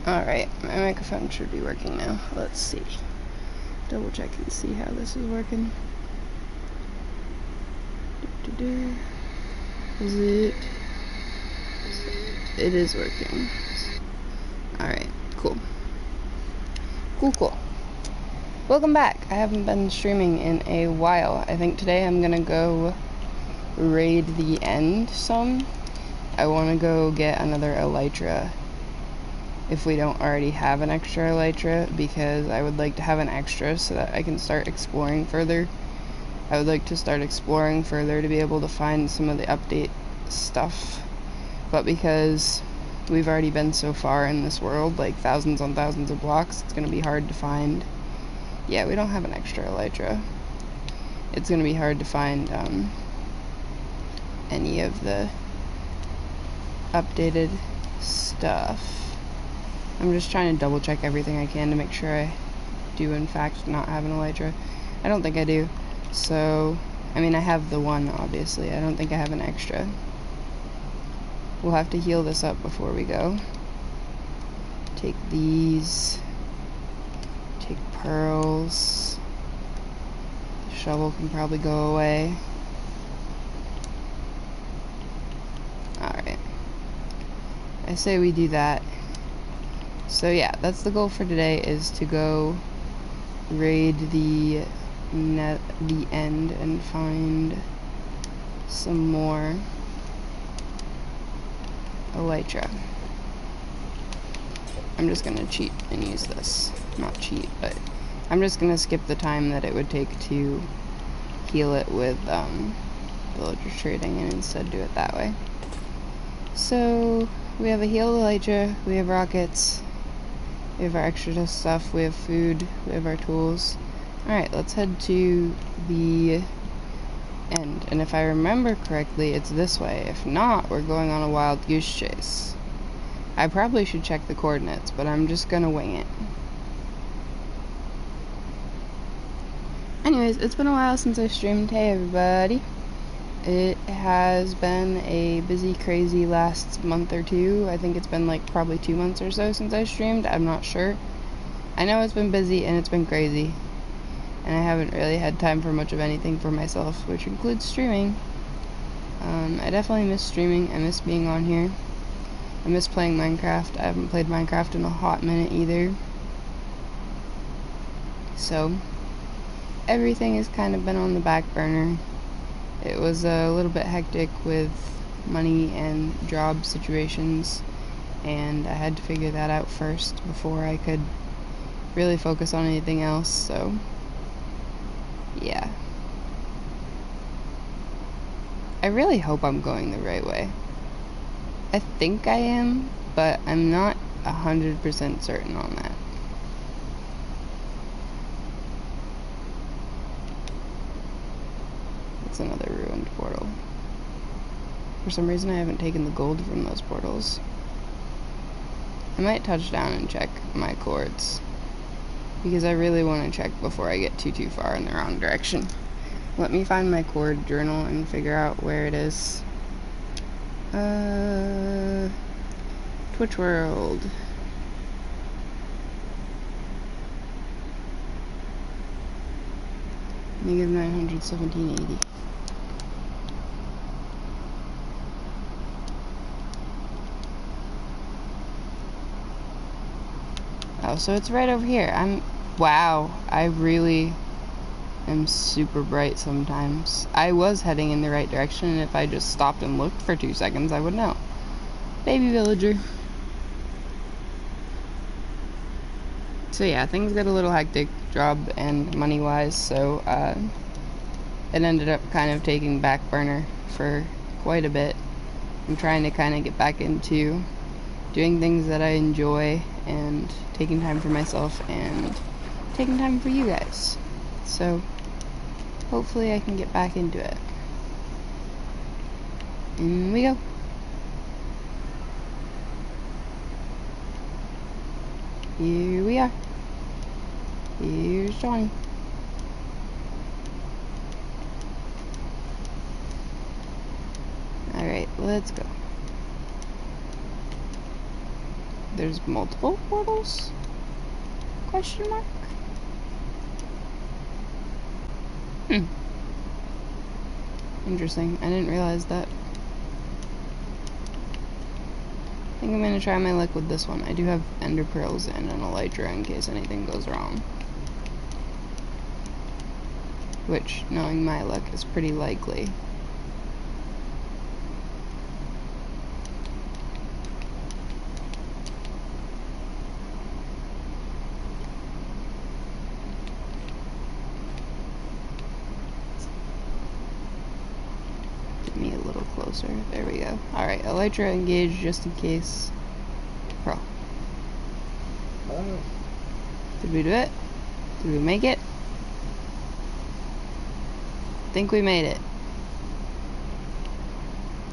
Alright, my microphone should be working now. Let's see. Double check and see how this is working. Is it? It is working. Alright, cool. Cool. Welcome back. I haven't been streaming in a while. I think today I'm gonna go raid the end some. I want to go get another elytra if we don't already have an extra elytra, because I would like to have an extra so that I can start exploring further. I would like to start exploring further to be able to find some of the update stuff, but because we've already been so far in this world, like thousands on thousands of blocks, it's going to be hard to find. Yeah, we don't have an extra elytra. It's going to be hard to find any of the updated stuff. I'm just trying to double check everything I can to make sure I do in fact not have an elytra. I don't think I do. So, I mean, I have the one, obviously. I don't think I have an extra. We'll have to heal this up before we go. Take these. Take pearls. The shovel can probably go away. Alright. I say we do that. So yeah, that's the goal for today, is to go raid the end and find some more elytra. I'm just gonna cheat and use this. Not cheat, but I'm just gonna skip the time that it would take to heal it with villager trading and instead do it that way. So we have a healed elytra, we have rockets, we have our extra stuff, we have food, we have our tools. Alright, let's head to the end. And if I remember correctly, it's this way. If not, we're going on a wild goose chase. I probably should check the coordinates, but I'm just gonna wing it. Anyways, it's been a while since I streamed. Hey everybody. It has been a busy, crazy last month or two. I think it's been like probably 2 months or so since I streamed. I'm not sure. I know it's been busy and it's been crazy. And I haven't really had time for much of anything for myself, which includes streaming. I definitely miss streaming. I miss being on here. I miss playing Minecraft. I haven't played Minecraft in a hot minute either. So, everything has kind of been on the back burner. It was a little bit hectic with money and job situations, and I had to figure that out first before I could really focus on anything else, so yeah. I really hope I'm going the right way. I think I am, but I'm not 100% certain on that. It's another ruined portal. For some reason I haven't taken the gold from those portals. I might touch down and check my cords, because I really want to check before I get too far in the wrong direction. Let me find my cord journal and figure out where it is. Twitch World. Negative 917.80. Oh, so it's right over here. Wow, I really am super bright sometimes. I was heading in the right direction, and if I just stopped and looked for 2 seconds, I would know. Baby villager. So yeah, things got a little hectic, job and money-wise, so it ended up kind of taking back burner for quite a bit. I'm trying to kind of get back into doing things that I enjoy and taking time for myself and taking time for you guys. So hopefully I can get back into it. In we go. Here we are. Here's Johnny. Alright, let's go. there's multiple portals? Question mark? Interesting. I didn't realize that. I think I'm gonna try my luck with this one. I do have ender pearls and an elytra in case anything goes wrong. Which, knowing my luck, is pretty likely. Get me a little closer. There we go. Alright, elytra engaged just in case. Pearl. Did we do it? Did we make it? I think we made it.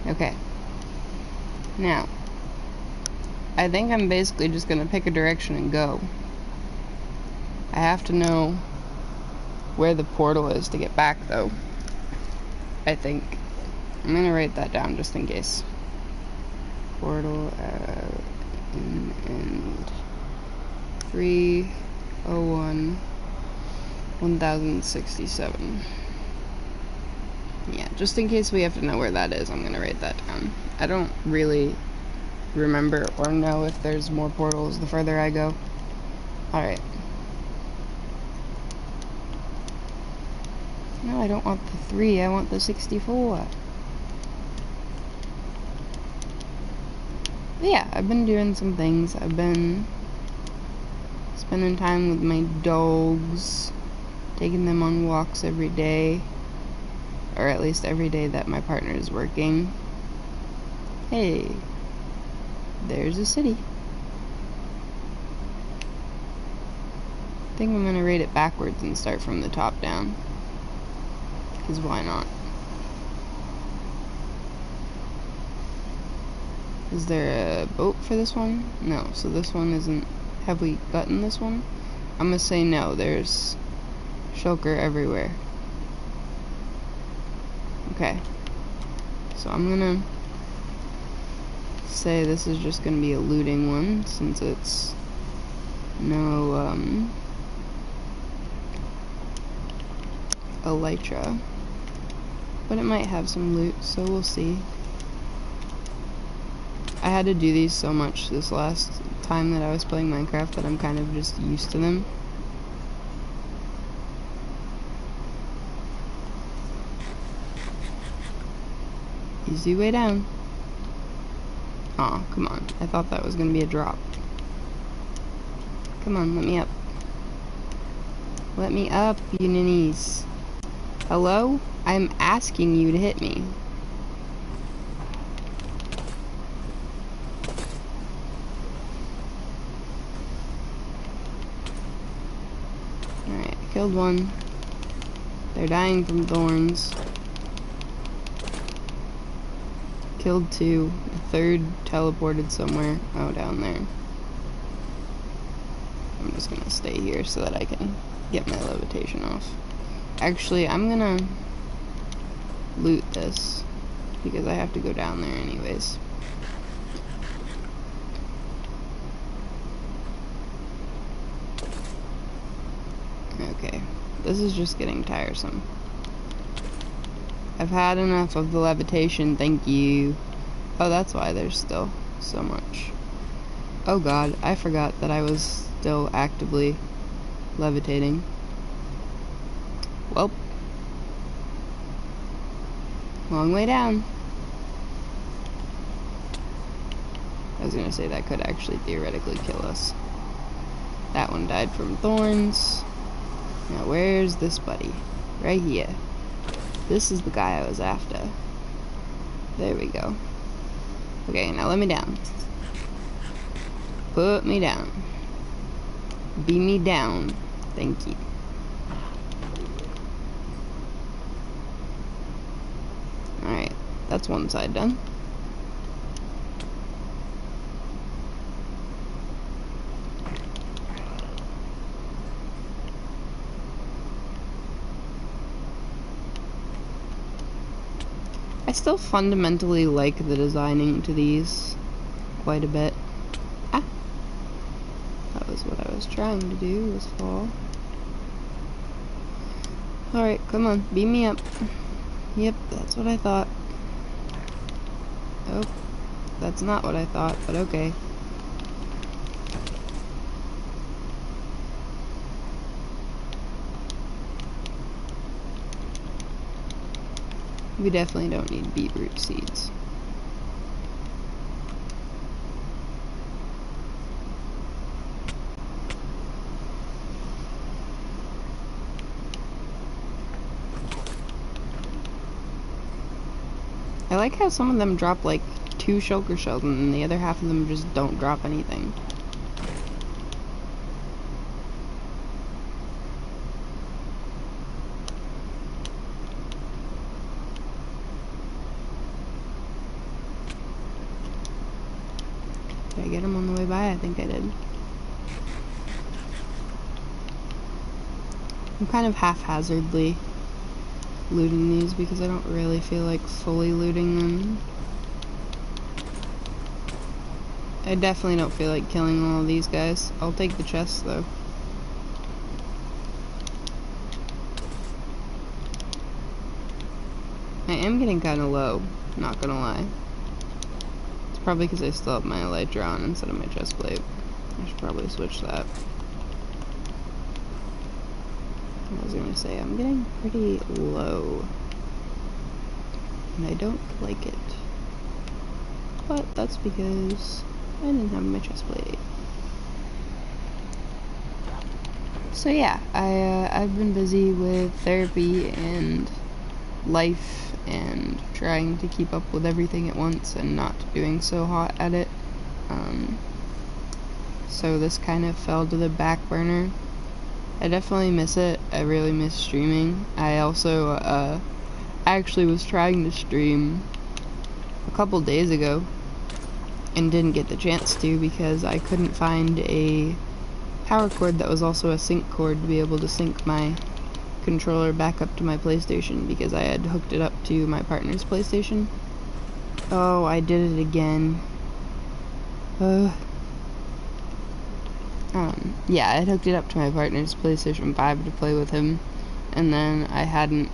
Okay. Now, I think I'm basically just gonna pick a direction and go. I have to know where the portal is to get back, though. I think. I'm gonna write that down just in case. Portal and 301 1067. Yeah, just in case we have to know where that is, I'm gonna write that down. I don't really remember or know if there's more portals the further I go. Alright. No, I don't want the 3, I want the 64. But yeah, I've been doing some things. I've been spending time with my dogs, taking them on walks every day. Or at least every day that my partner is working. Hey, there's a city. I think I'm gonna rate it backwards and start from the top down. Because why not? Is there a boat for this one? No, so this one isn't. Have we gotten this one? I'm gonna say no, there's shulker everywhere. Okay, so I'm gonna say this is just gonna be a looting one since it's no elytra, but it might have some loot, so we'll see. I had to do these so much this last time that I was playing Minecraft that I'm kind of just used to them. Easy way down. Aw, come on. I thought that was gonna be a drop. Come on, let me up. Let me up, you ninnies. Hello? I'm asking you to hit me. Alright, I killed one. They're dying from thorns. Killed 2. The 3rd teleported somewhere. Oh, down there. I'm just gonna stay here so that I can get my levitation off. Actually, I'm gonna loot this because I have to go down there anyways. Okay, this is just getting tiresome. I've had enough of the levitation, thank you. Oh, that's why there's still so much. Oh god, I forgot that I was still actively levitating. Well, long way down. I was gonna say that could actually theoretically kill us. That one died from thorns. Now where's this buddy? Right here. This is the guy I was after. There we go. Okay, now let me down. Put me down. Be me down. Thank you. Alright, that's one side done. I still fundamentally like the designing to these quite a bit. Ah, was trying to do was fall. Alright, come on, beat me up. Yep, that's what I thought. Oh, that's not what I thought, but okay. We definitely don't need beetroot seeds. I like how some of them drop like 2 shulker shells and then the other half of them just don't drop anything. Did I get him on the way by? I think I did. I'm kind of haphazardly looting these because I don't really feel like fully looting them. I definitely don't feel like killing all of these guys. I'll take the chests though. I am getting kind of low, not gonna lie. It's probably because I still have my elytra on instead of my chest plate. I should probably switch that. I was gonna say, I'm getting pretty low. And I don't like it. But that's because I didn't have my chest plate. So yeah, I've been busy with therapy and life and trying to keep up with everything at once and not doing so hot at it. So this kind of fell to the back burner. I definitely miss it. I really miss streaming. I also actually was trying to stream a couple days ago and didn't get the chance to because I couldn't find a power cord that was also a sync cord to be able to sync my controller back up to my PlayStation because I had hooked it up to my partner's PlayStation. Oh, I did it again. Yeah, I had hooked it up to my partner's PlayStation 5 to play with him, and then I hadn't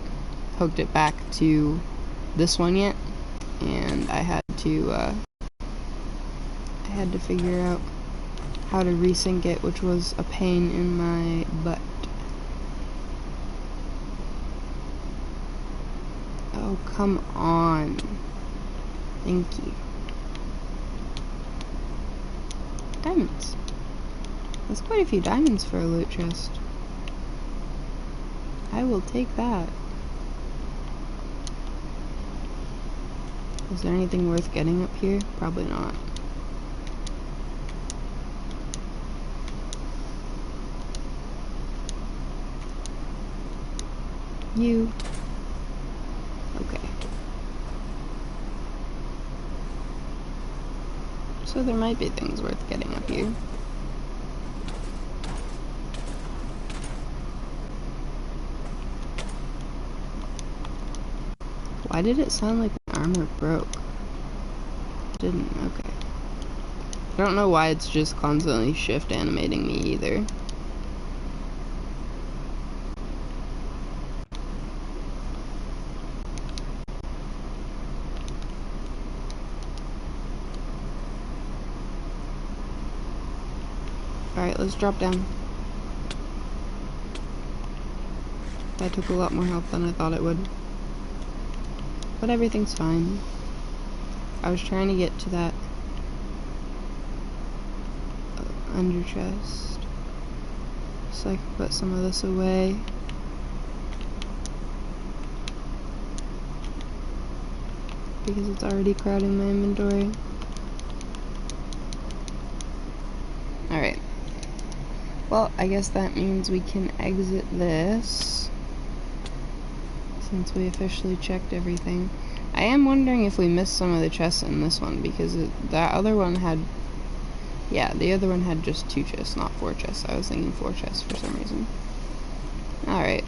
hooked it back to this one yet, and I had to figure out how to resync it, which was a pain in my butt. Oh, come on. Thank you. Diamonds. That's quite a few diamonds for a loot chest. I will take that. Is there anything worth getting up here? Probably not. You. Okay. So there might be things worth getting up here. Why did it sound like my armor broke? It didn't, okay. I don't know why it's just constantly shift animating me either. Alright, let's drop down. That took a lot more health than I thought it would. But everything's fine. I was trying to get to that under chest so I could put some of this away. Because it's already crowding my inventory. Alright. Well, I guess that means we can exit this. Since we officially checked everything. I am wondering if we missed some of the chests in this one, because that other one had... Yeah, the other one had just 2 chests, not 4 chests. I was thinking 4 chests for some reason. Alright.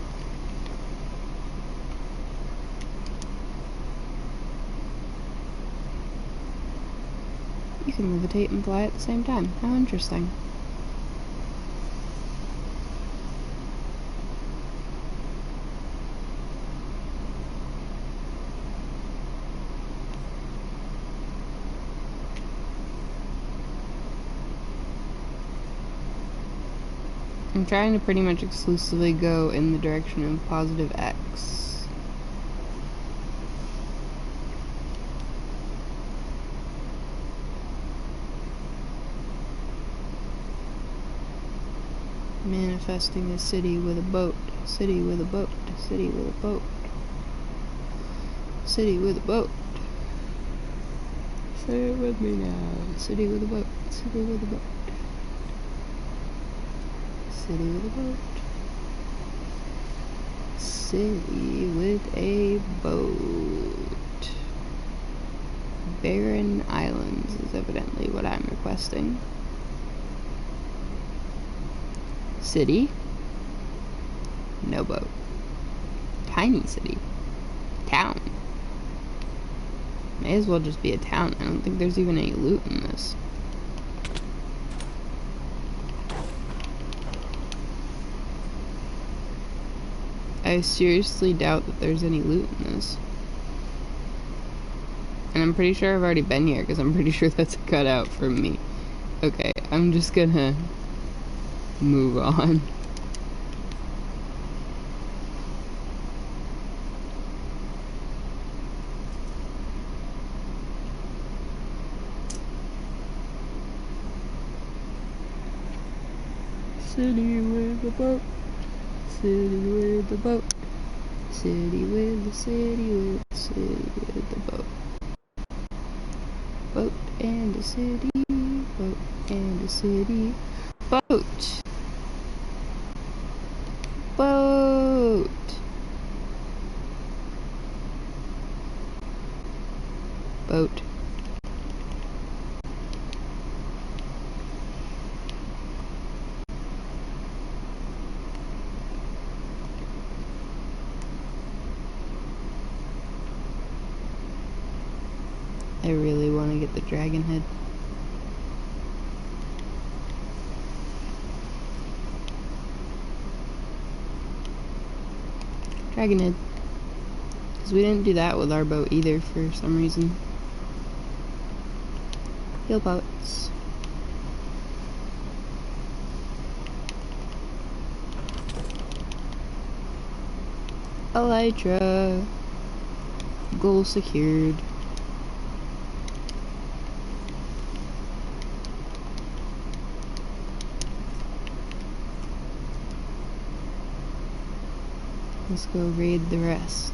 You can levitate and fly at the same time. How interesting. I'm trying to pretty much exclusively go in the direction of positive X. Manifesting a city with a boat, city with a boat, city with a boat, city with a boat. Say it with me now. City with a boat, city with a boat, city with a boat, city with a boat. Barren Islands is evidently what I'm requesting. City, no boat. Tiny city, town. May as well just be a town. I don't think there's even any loot in this. I seriously doubt that there's any loot in this. And I'm pretty sure I've already been here, because I'm pretty sure that's a cutout from me. Okay, I'm just gonna move on. City with a boat, city with a boat, city with a city with a city with a boat. Boat and a city, boat and a city, boat, boat, boat. I really want to get the dragon head. Dragon head. Because we didn't do that with our boat either for some reason. Heal boats. Elytra. Goal secured. Let's go raid the rest.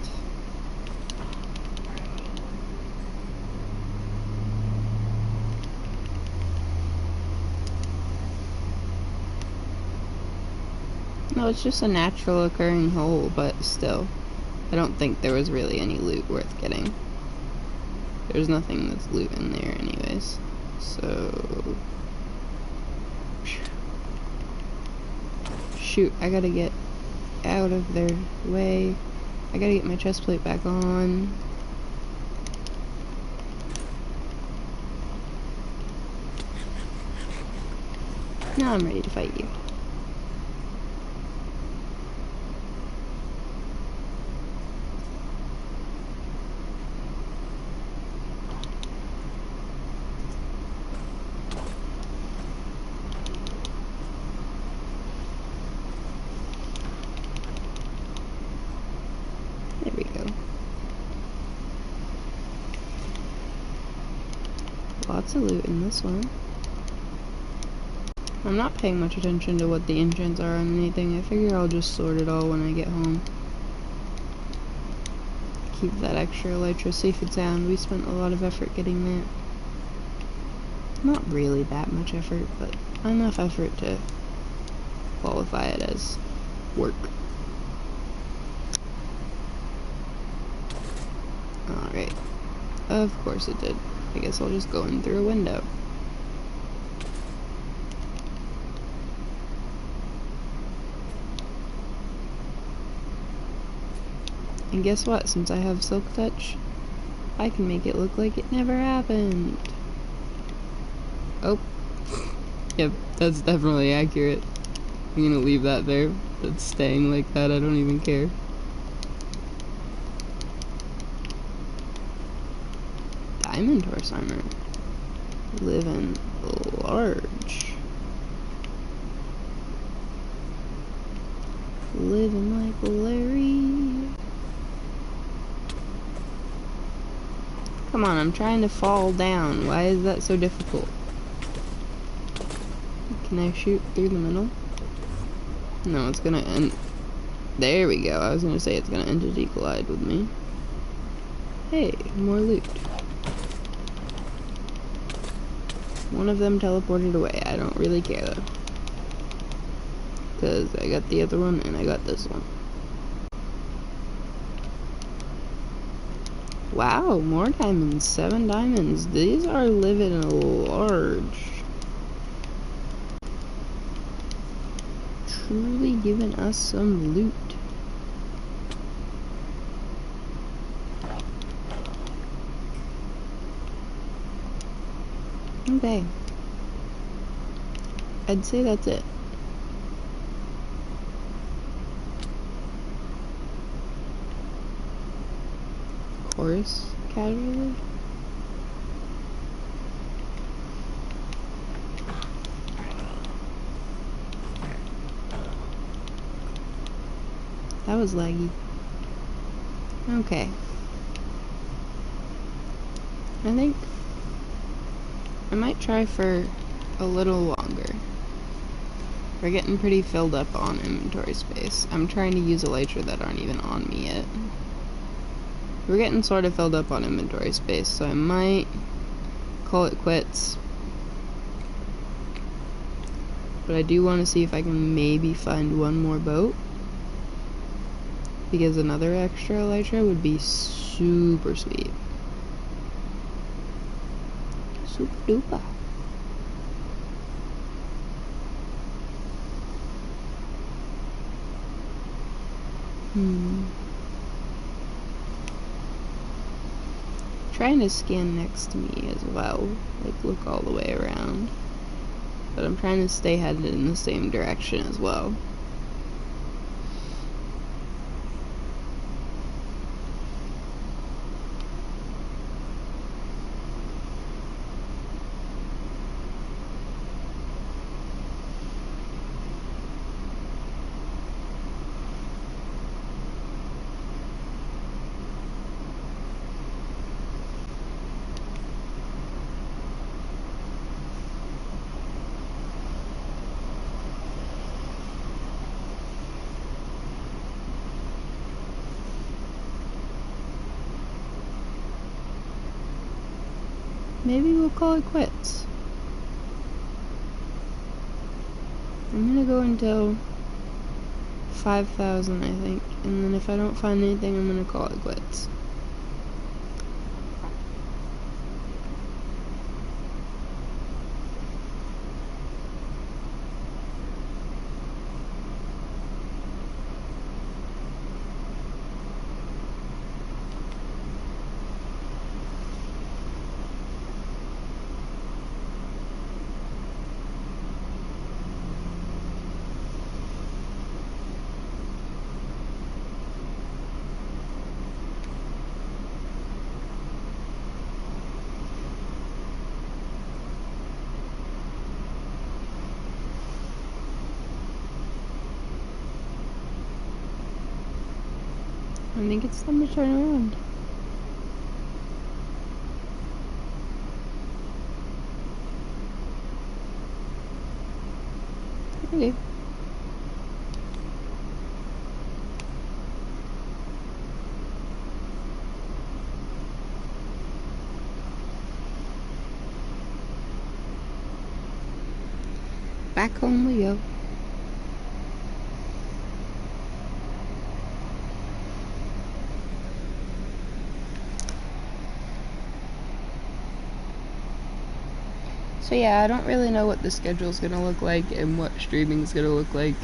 No, it's just a natural occurring hole, but still. I don't think there was really any loot worth getting. There's nothing that's loot in there anyways. So... shoot, I gotta get out of their way. I gotta get my chest plate back on. Now I'm ready to fight you. There we go. Lots of loot in this one. I'm not paying much attention to what the enchants are on anything. I figure I'll just sort it all when I get home. Keep that extra elytra safe and sound. We spent a lot of effort getting that. Not really that much effort, but enough effort to qualify it as work. Alright. Of course it did. I guess I'll just go in through a window. And guess what? Since I have Silk Touch, I can make it look like it never happened. Oh. Yep, that's definitely accurate. I'm gonna leave that there. That's staying like that, I don't even care. Diamond horse armor. Living large. Living like Larry. Come on, I'm trying to fall down. Why is that so difficult? Can I shoot through the middle? No, it's gonna end. There we go. I was gonna say it's gonna entity collide with me. Hey, more loot. One of them teleported away. I don't really care though. Because I got the other one and I got this one. Wow, more diamonds. 7 diamonds. These are living large. Truly giving us some loot. Okay. I'd say that's it. Chorus casually. That was laggy. Okay. I think I might try for a little longer. We're getting pretty filled up on inventory space. I'm trying to use elytra that aren't even on me yet. We're getting sort of filled up on inventory space, so I might call it quits. But I do want to see if I can maybe find one more boat. Because another extra elytra would be super sweet. Super duper. Trying to scan next to me as well, like look all the way around. But I'm trying to stay headed in the same direction as well. Maybe we'll call it quits. I'm gonna go until 5,000, I think, and then if I don't find anything, I'm gonna call it quits. I think it's time to turn around. Okay. Back home we go. So yeah, I don't really know what the schedule's gonna look like and what streaming's gonna look like.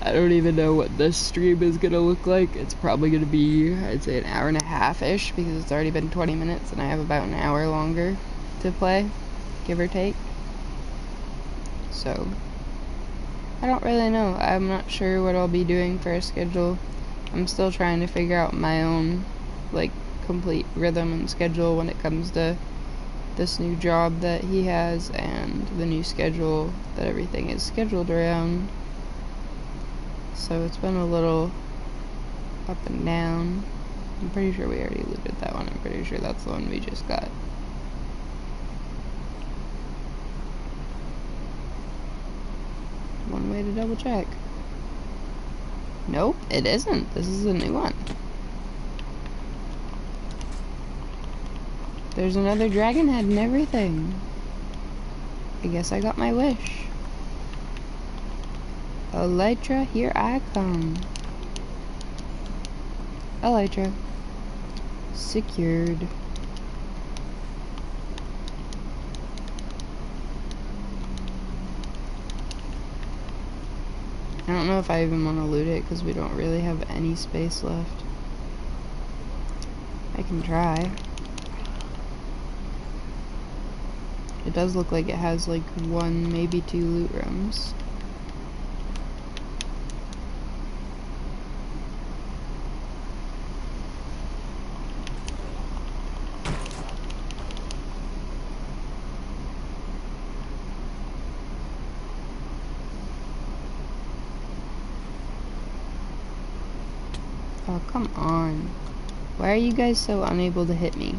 I don't even know what this stream is gonna look like. It's probably gonna be, I'd say, an hour and a half-ish, because it's already been 20 minutes and I have about an hour longer to play, give or take. So, I don't really know. I'm not sure what I'll be doing for a schedule. I'm still trying to figure out my own, like, complete rhythm and schedule when it comes to this new job that he has and the new schedule that everything is scheduled around. So it's been a little up and down. I'm pretty sure we already looted that one. I'm pretty sure that's the one we just got. One way to double check. Nope, it isn't. This is a new one. There's another dragon head and everything. I guess I got my wish. Elytra, here I come. Elytra. Secured. I don't know if I even want to loot it because we don't really have any space left. I can try. It does look like it has like 1, maybe 2 loot rooms. Oh, come on. Why are you guys so unable to hit me?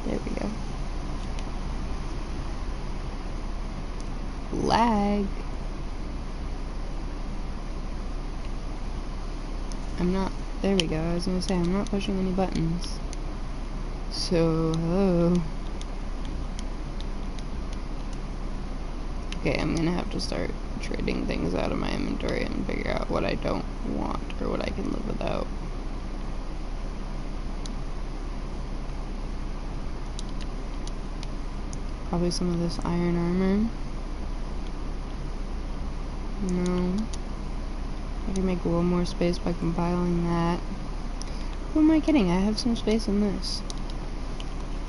There we go. Lag. I'm not, there we go, I was gonna say, I'm not pushing any buttons. So, hello. Okay, I'm gonna have to start trading things out of my inventory and figure out what I don't want or what I can live without. Probably some of this iron armor. No. I can make a little more space by compiling that. Who am I kidding? I have some space in this.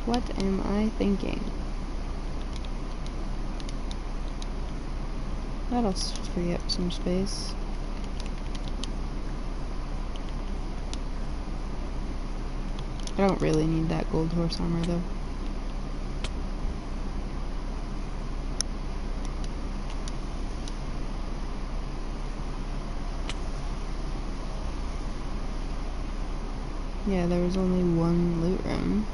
What am I thinking? That'll free up some space. I don't really need that gold horse armor though. Yeah, there was only 1 loot room.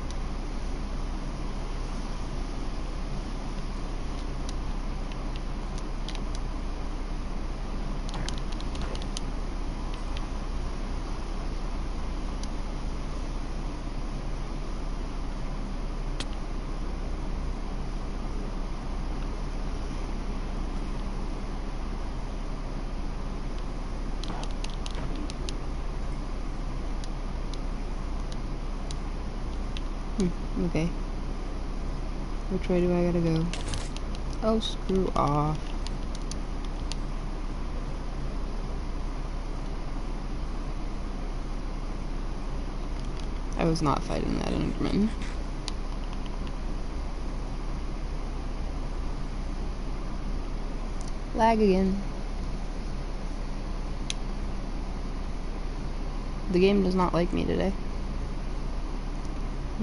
Okay. Which way do I gotta go? Oh, screw off. I was not fighting that Enderman. Lag again. The game does not like me today.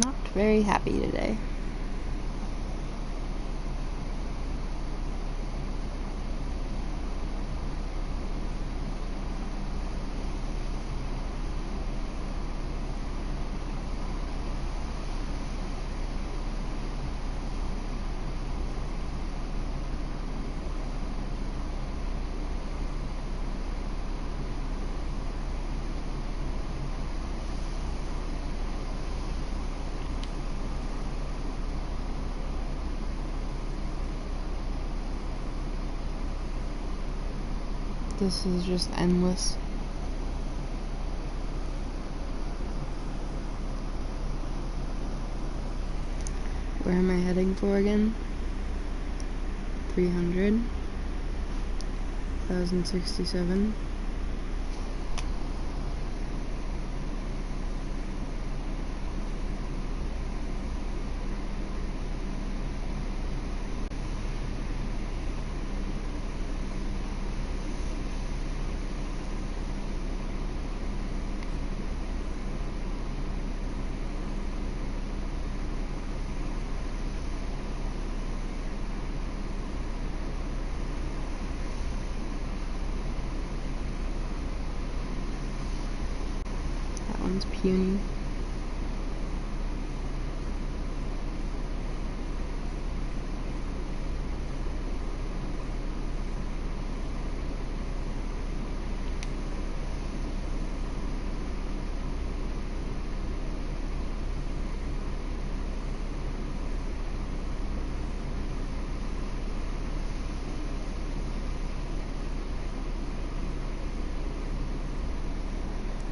Not very happy today. This is just endless. Where am I heading for again? 300. 1067. puny.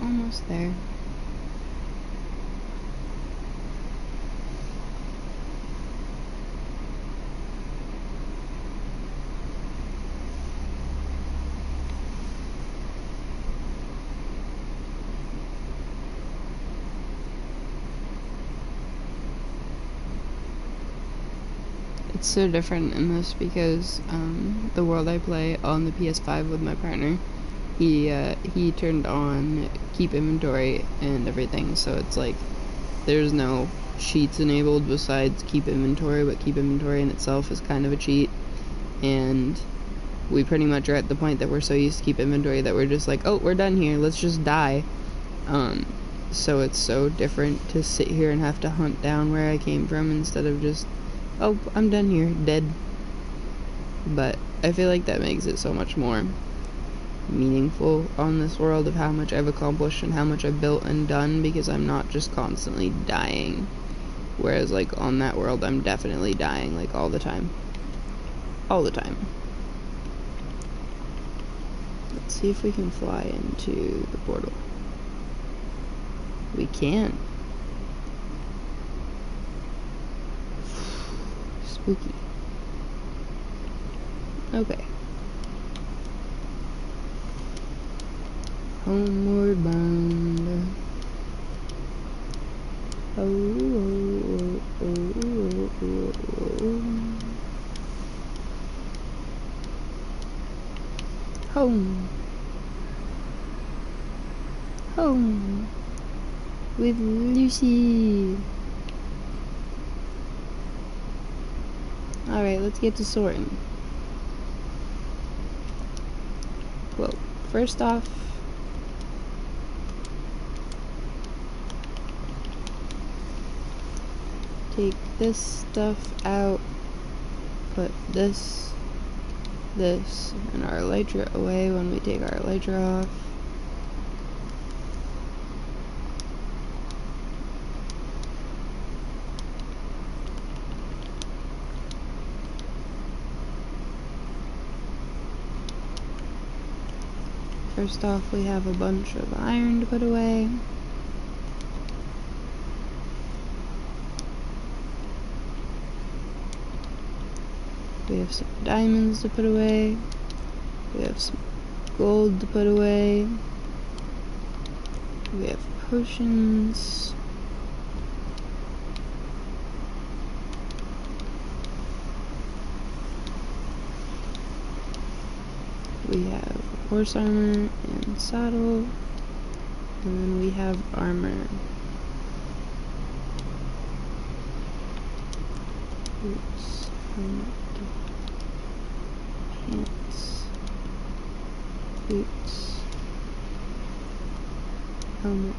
Almost there. It's so different in this because the world I play on the PS5 with my partner, he turned on keep inventory and everything, so it's like there's no cheats enabled besides keep inventory, but keep inventory in itself is kind of a cheat, and we pretty much are at the point that we're so used to keep inventory that we're just like, oh, we're done here, let's just die. So it's so different to sit here and have to hunt down where I came from instead of just, oh, I'm done here, dead. But I feel like that makes it so much more meaningful on this world of how much I've accomplished and how much I've built and done, because I'm not just constantly dying. Whereas, like, on that world, I'm definitely dying, like, all the time. All the time. Let's see if we can fly into the portal. We can. Spooky. Okay. Homeward bound. Oh, oh, oh, oh, oh, oh. Home. Home. With Lucy. Alright, let's get to sorting. Well, first off, take this stuff out, put this, and our elytra away when we take our elytra off. First off, we have a bunch of iron to put away. We have some diamonds to put away. We have some gold to put away. We have potions. We have horse armor and saddle. And then we have armor. Boots, helmet, pants, boots, helmet,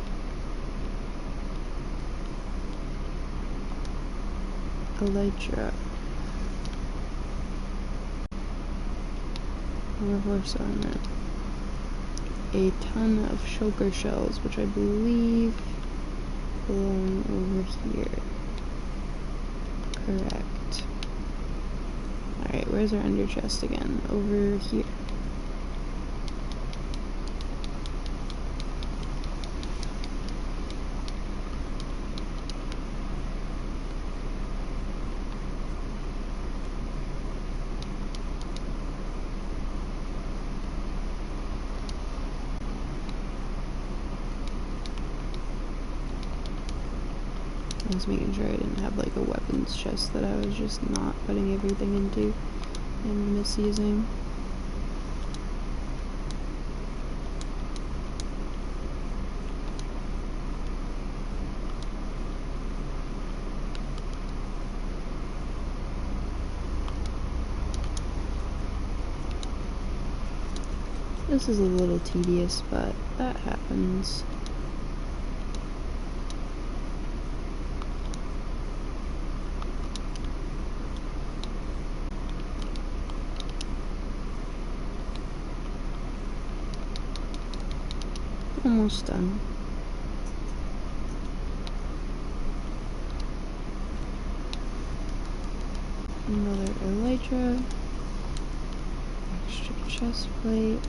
elytra, more horse armor, a ton of shulker shells, which I believe belong over here. Correct. Alright, where's our ender chest again? Over here. I was making sure I didn't have like a weapons chest that I was just not putting everything into and misusing. This is a little tedious, but that happens. almost done. Another elytra. Extra chest plate.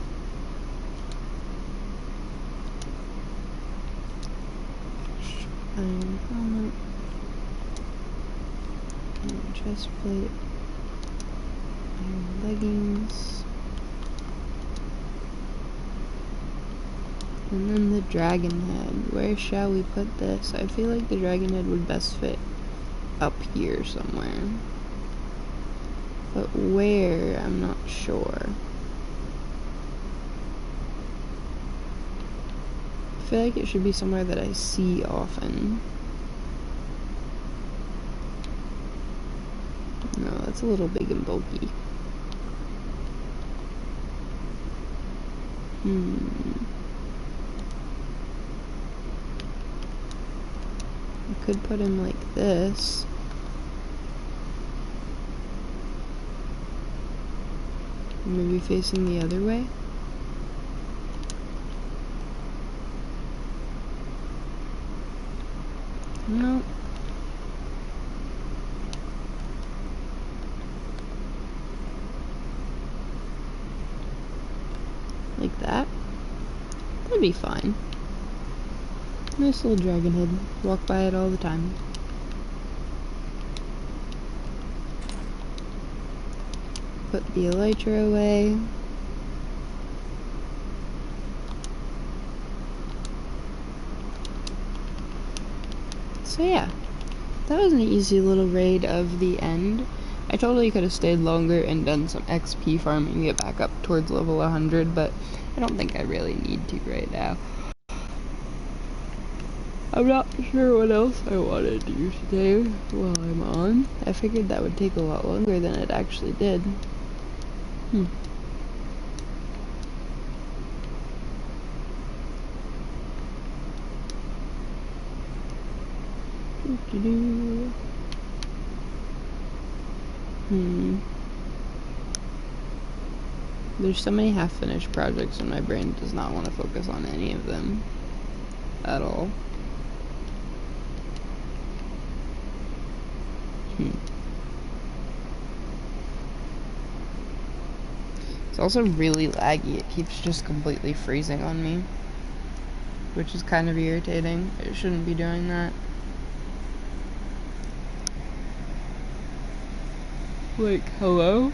Extra iron helmet. And chest plate. Iron leggings. And then the dragon head. Where shall we put this? I feel like the dragon head would best fit up here somewhere. But where? I'm not sure. I feel like it should be somewhere that I see often. No, that's a little big and bulky. I could put him like this. Maybe facing the other way. No. Like that. That'd be fine. Nice little dragon head. Walk by it all the time. Put the elytra away. So yeah, that was an easy little raid of the end. I totally could have stayed longer and done some XP farming to get back up towards level 100, but I don't think I really need to right now. I'm not sure what else I wanted to do today while I'm on. I figured that would take a lot longer than it actually did. There's so many half-finished projects and my brain does not want to focus on any of them at all. It's also really laggy. It keeps just completely freezing on me, which is kind of irritating. It shouldn't be doing that. Like, hello?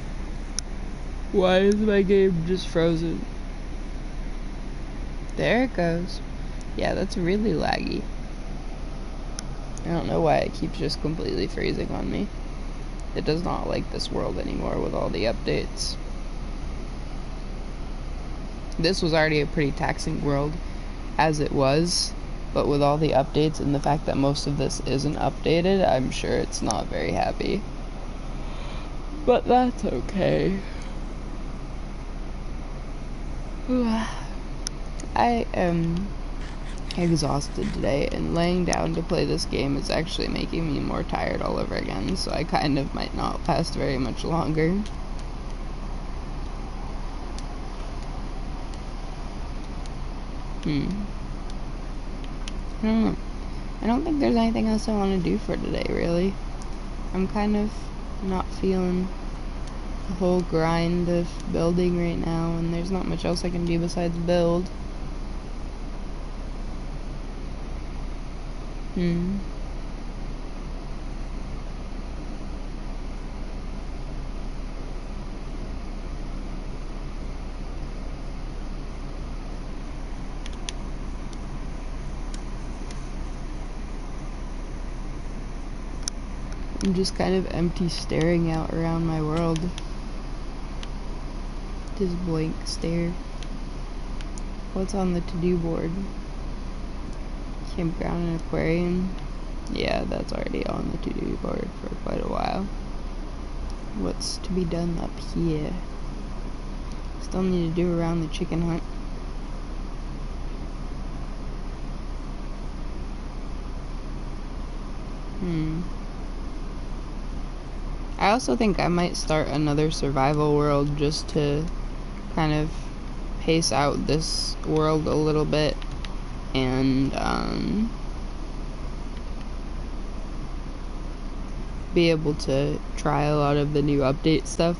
Why is my game just frozen? There it goes. Yeah, that's really laggy. I don't know why it keeps just completely freezing on me. It does not like this world anymore with all the updates. This was already a pretty taxing world as it was, but with all the updates and the fact that most of this isn't updated, I'm sure it's not very happy. But that's okay. I am exhausted today, and laying down to play this game is actually making me more tired all over again, so I kind of might not last very much longer. I don't know. I don't think there's anything else I want to do for today, really. I'm kind of not feeling the whole grind of building right now, and there's not much else I can do besides build. I'm just kind of empty staring out around my world. Just blank stare. What's on the to-do board? Campground and aquarium. Yeah, that's already on the to-do board for quite a while. What's to be done up here? Still need to do around the chicken hunt. I also think I might start another survival world just to kind of pace out this world a little bit. and be able to try a lot of the new update stuff,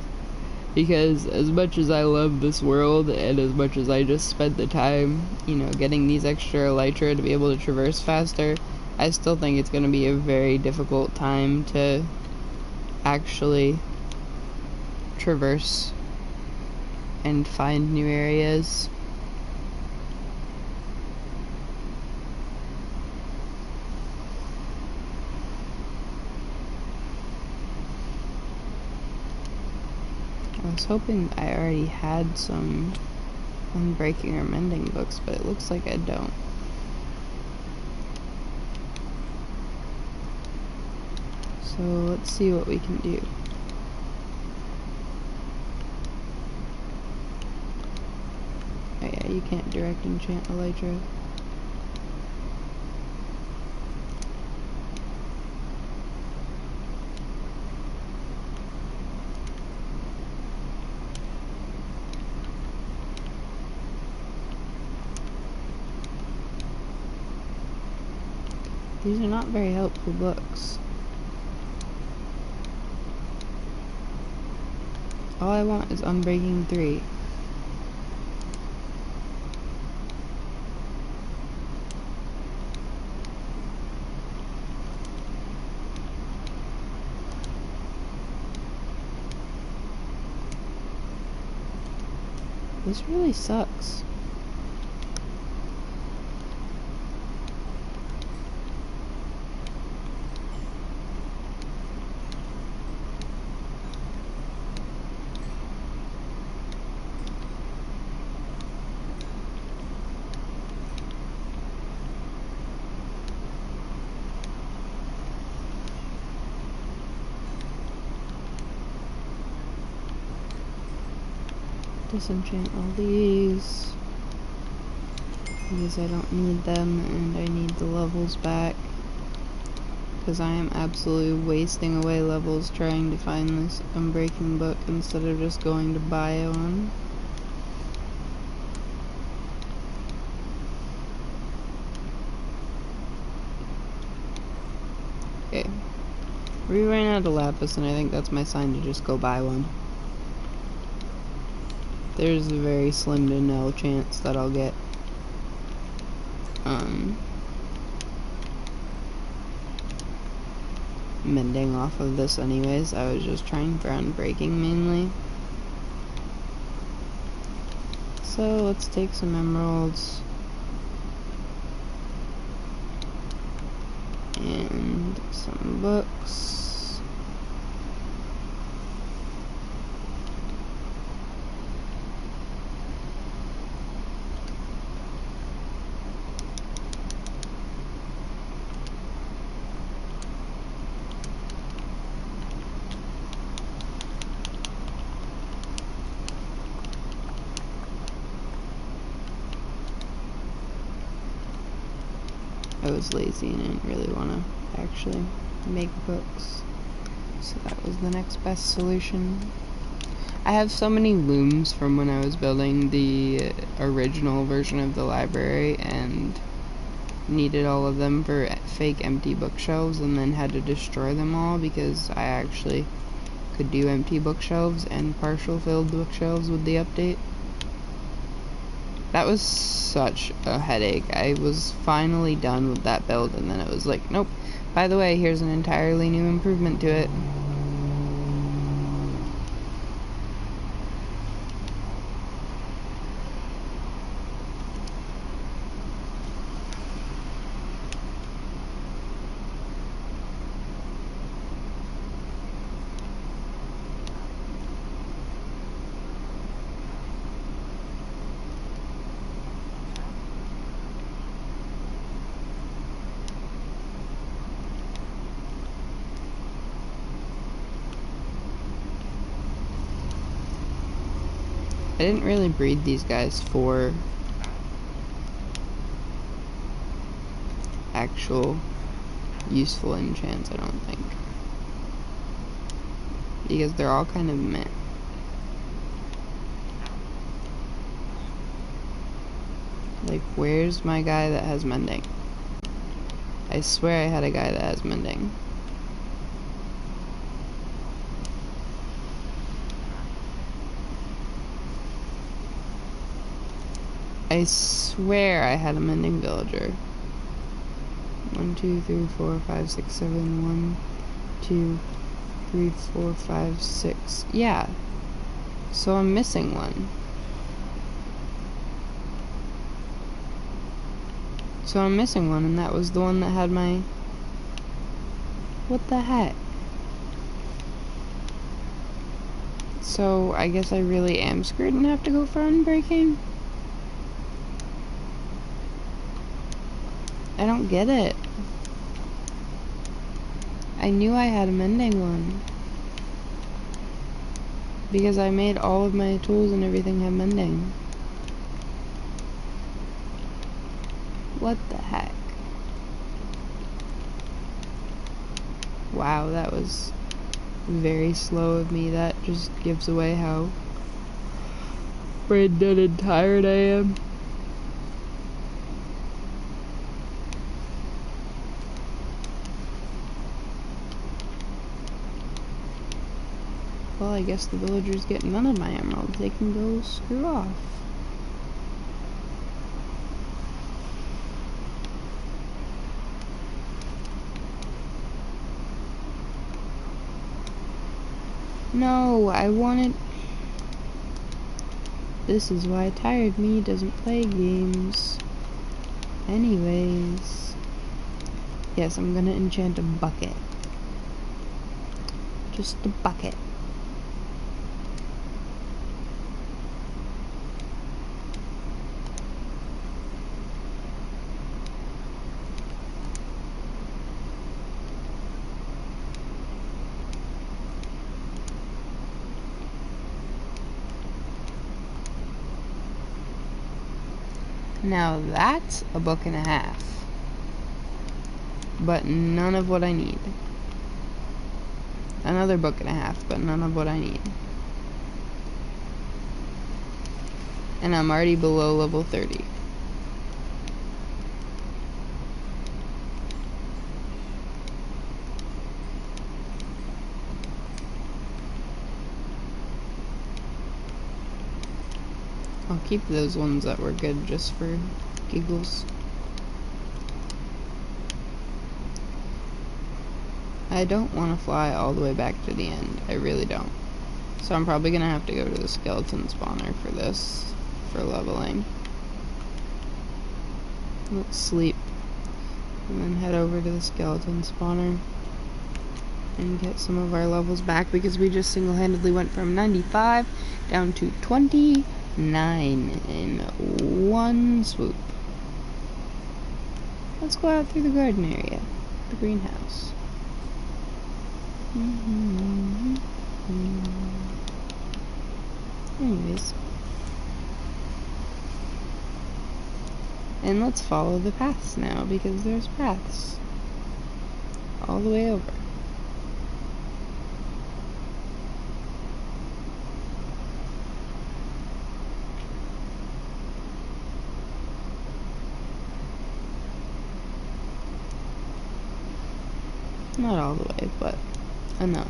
because as much as I love this world and as much as I just spent the time, you know, getting these extra elytra to be able to traverse faster, I still think it's going to be a very difficult time to actually traverse and find new areas. I was hoping I already had some unbreaking or mending books, but it looks like I don't. So let's see what we can do. Oh yeah, you can't direct enchant elytra. These are not very helpful books. All I want is Unbreaking 3. This really sucks. Disenchant all these because I don't need them, and I need the levels back because I am absolutely wasting away levels trying to find this Unbreaking book instead of just going to buy one. Okay, we ran out of lapis, and I think that's my sign to just go buy one. There's a very slim to no chance that I'll get mending off of this anyways. I was just trying for Unbreaking mainly. So let's take some emeralds and some books. I was lazy and I didn't really want to actually make books, so that was the next best solution. I have so many looms from when I was building the original version of the library and needed all of them for fake empty bookshelves, and then had to destroy them all because I actually could do empty bookshelves and partial filled bookshelves with the update. That was such a headache. I was finally done with that build, and then it was like, nope, by the way, here's an entirely new improvement to it. I didn't really breed these guys for actual useful enchants, I don't think. Because they're all kind of meh. Like, where's my guy that has mending? I swear I had a guy that has mending. I swear I had a mending villager. 1, 2, 3, 4, 5, 6, 7. 1, 2, 3, 4, 5, 6. Yeah. So I'm missing one. So I'm missing one, and that was the one that had my... What the heck? So I guess I really am screwed and have to go for unbreaking? I don't get it. I knew I had a mending one. Because I made all of my tools and everything have mending. What the heck? Wow, that was very slow of me. That just gives away how brain dead and tired I am. Well, I guess the villagers get none of my emeralds. They can go screw off. No, I wanted... This is why Tired Me doesn't play games. Anyways. Yes, I'm gonna enchant a bucket. Just a bucket. Now that's a book and a half. But none of what I need. Another book and a half, but none of what I need. And I'm already below level 30. I'll keep those ones that were good just for giggles. I don't want to fly all the way back to the end. I really don't. So I'm probably going to have to go to the skeleton spawner for this, for leveling. Let's sleep. And then head over to the skeleton spawner and get some of our levels back, because we just single-handedly went from 95 down to 29 in one swoop. Let's go out through the garden area, the greenhouse. Anyways. And let's follow the paths now, because there's paths all the way over. Not all the way, but enough.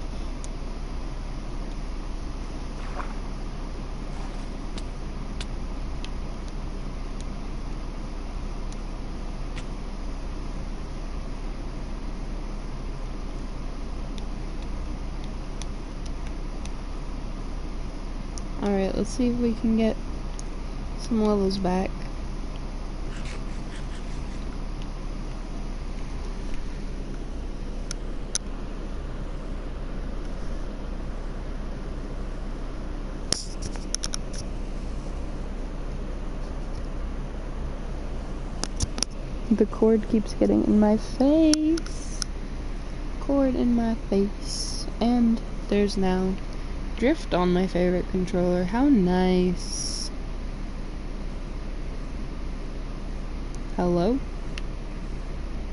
Alright, let's see if we can get some levels back. The cord keeps getting in my face. Cord in my face. And there's now drift on my favorite controller. How nice. Hello?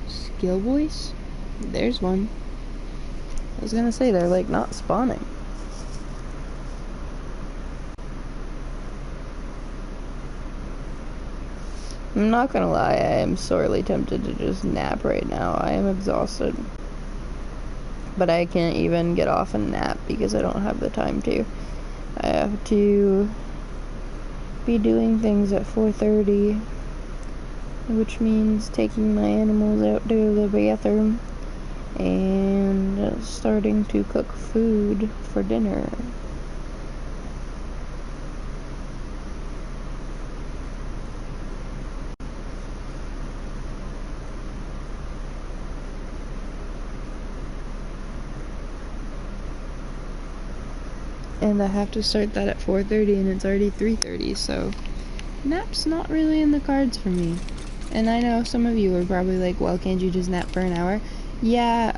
Skill voice? There's one. I was gonna say, they're like not spawning. I'm not gonna lie, I am sorely tempted to just nap right now. I am exhausted. But I can't even get off and nap because I don't have the time to. I have to be doing things at 4:30, which means taking my animals out to the bathroom and starting to cook food for dinner. And I have to start that at 4:30 and it's already 3:30, so nap's not really in the cards for me. And I know some of you are probably like, well, can't you just nap for an hour? Yeah,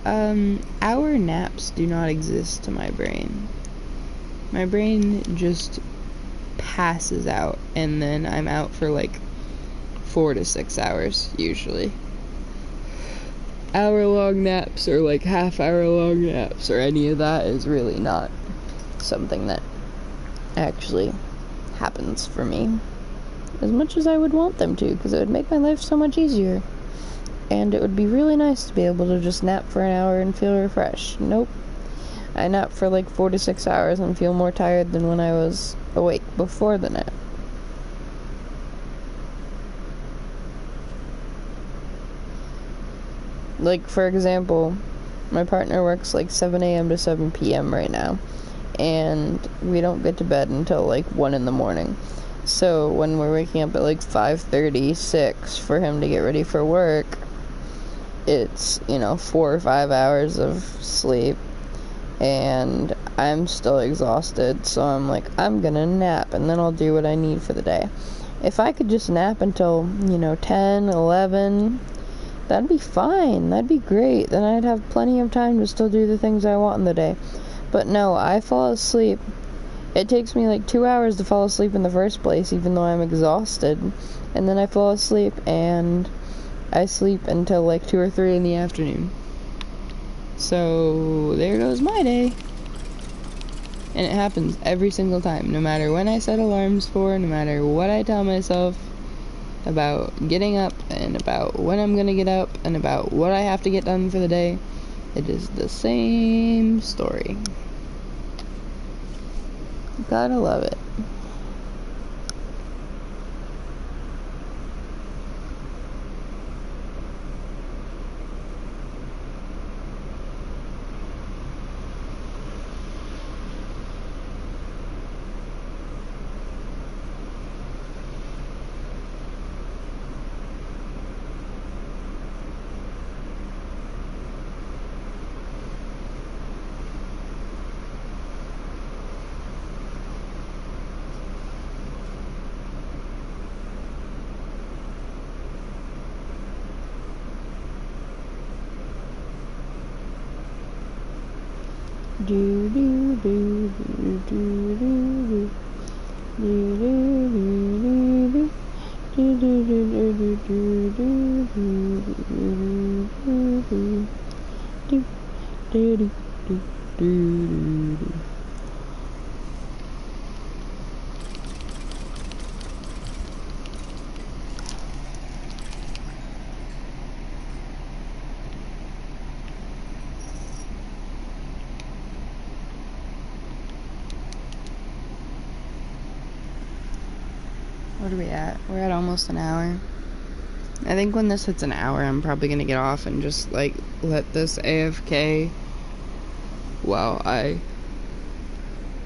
hour naps do not exist to my brain. My brain just passes out, and then I'm out for like 4 to 6 hours, usually. Hour-long naps or like half-hour-long naps or any of that is really not something that actually happens for me as much as I would want them to, because it would make my life so much easier. And it would be really nice to be able to just nap for an hour and feel refreshed. Nope. I nap for like 4 to 6 hours and feel more tired than when I was awake before the nap. Like, for example, my partner works like 7 a.m. to 7 p.m. right now, and we don't get to bed until like 1 in the morning. So when we're waking up at like 5:36 for him to get ready for work, it's, 4 or 5 hours of sleep, and I'm still exhausted, so I'm like, I'm gonna nap, and then I'll do what I need for the day. If I could just nap until, 10, 11, that'd be fine. That'd be great. Then I'd have plenty of time to still do the things I want in the day. But no, I fall asleep. It takes me like 2 hours to fall asleep in the first place, even though I'm exhausted. And then I fall asleep, and I sleep until like 2 or 3 in the afternoon. So there goes my day. And it happens every single time, no matter when I set alarms for, no matter what I tell myself about getting up, and about when I'm gonna get up, and about what I have to get done for the day. It is the same story. Gotta love it. Do do do do do do do do do do do do do do. What are we at? We're at almost an hour. I think when this hits an hour, I'm probably gonna get off and just, like, let this AFK while I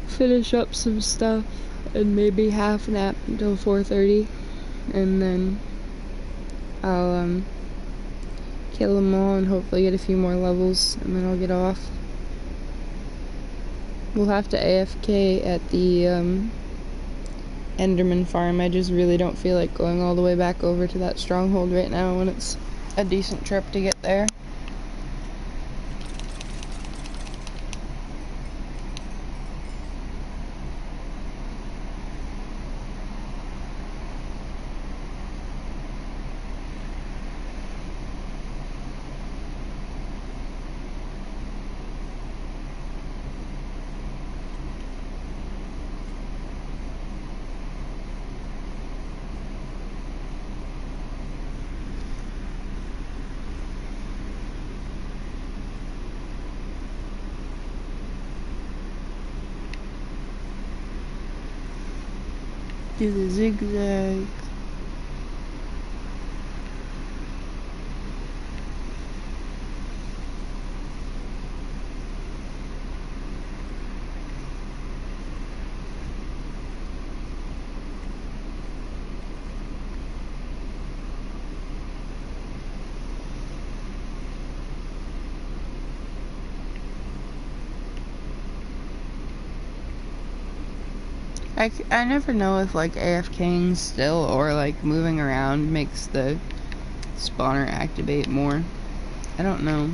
finish up some stuff, and maybe half nap until 4:30, and then I'll, kill them all and hopefully get a few more levels, and then I'll get off. We'll have to AFK at the, Enderman farm. I just really don't feel like going all the way back over to that stronghold right now when it's a decent trip to get there. Do the zigzag. I never know if like AFKing still or like moving around makes the spawner activate more. I don't know.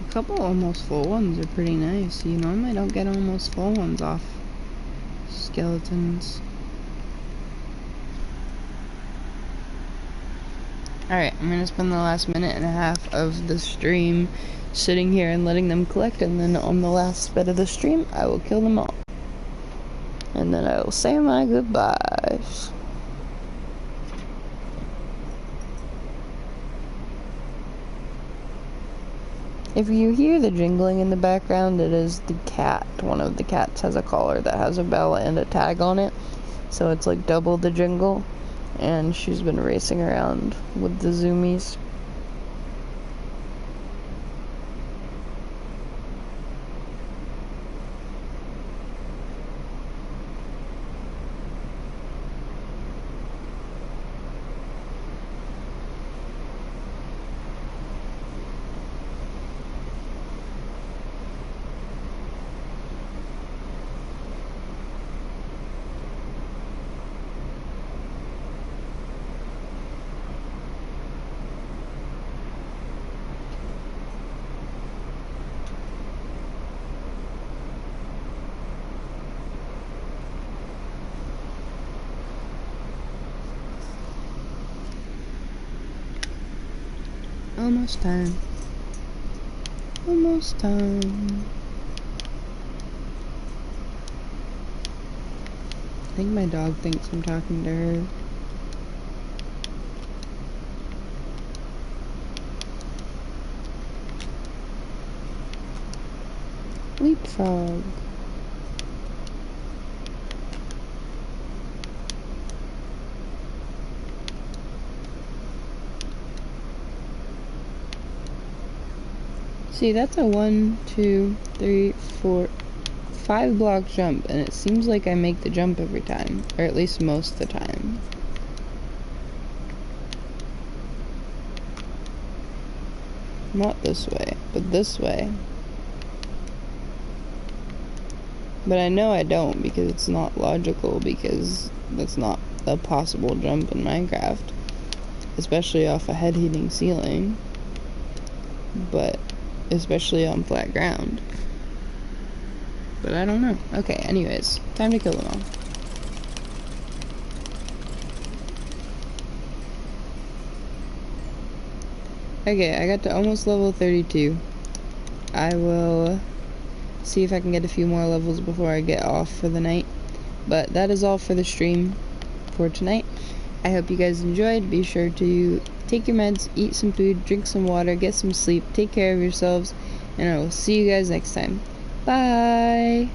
A couple almost full ones are pretty nice. You normally don't get almost full ones off skeletons. Alright, I'm gonna spend the last minute and a half of the stream sitting here and letting them collect, and then on the last bit of the stream, I will kill them all. And then I will say my goodbyes. If you hear the jingling in the background, it is the cat. One of the cats has a collar that has a bell and a tag on it, so it's like double the jingle, and she's been racing around with the zoomies. Almost time. Almost time. I think my dog thinks I'm talking to her. Leapfrog. See, that's a 1, 2, 3, 4, 5 block jump, and it seems like I make the jump every time, or at least most of the time. Not this way, but this way. But I know I don't, because it's not logical, because that's not a possible jump in Minecraft. Especially off a head-hitting ceiling. But especially on flat ground. But I don't know. Okay, anyways, time to kill them all. Okay, I got to almost level 32. I will see if I can get a few more levels before I get off for the night. But that is all for the stream for tonight. I hope you guys enjoyed. Be sure to take your meds, eat some food, drink some water, get some sleep, take care of yourselves, and I will see you guys next time. Bye!